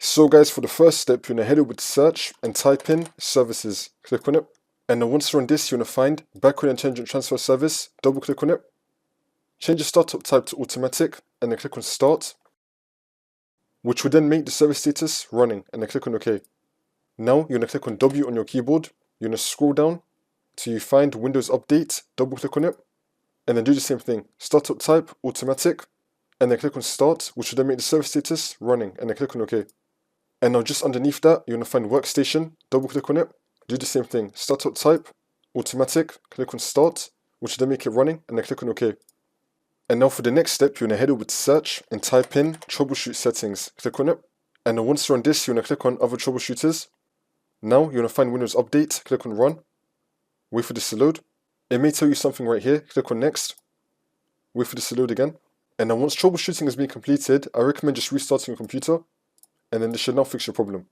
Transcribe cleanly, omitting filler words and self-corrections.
So guys, for the first step, you're going to head over to search and type in services. Click on it. And then once you're on this, you're going to find backward intelligent transfer service. Double click on it. Change the startup type to automatic and then click on start, which will then make the service status running, and then click on OK. Now you're going to click on W on your keyboard. You're going to scroll down till you find Windows Update. Double click on it and then do the same thing. Startup type automatic and then click on start, which will then make the service status running, and then click on OK. And now just underneath that, you're going to find workstation. Double click on it. Do the same thing. Startup type automatic. Click on start, which will then make it running, and then click on OK. And now for the next step, you're going to head over to search and type in troubleshoot settings. Click on it. And then once you're on this, you're going to click on other troubleshooters. Now you're going to find Windows Update. Click on run. Wait for this to load. It may tell you something right here. Click on next. Wait for this to load again. And then once troubleshooting has been completed, I recommend just restarting your computer. And then this should now fix your problem.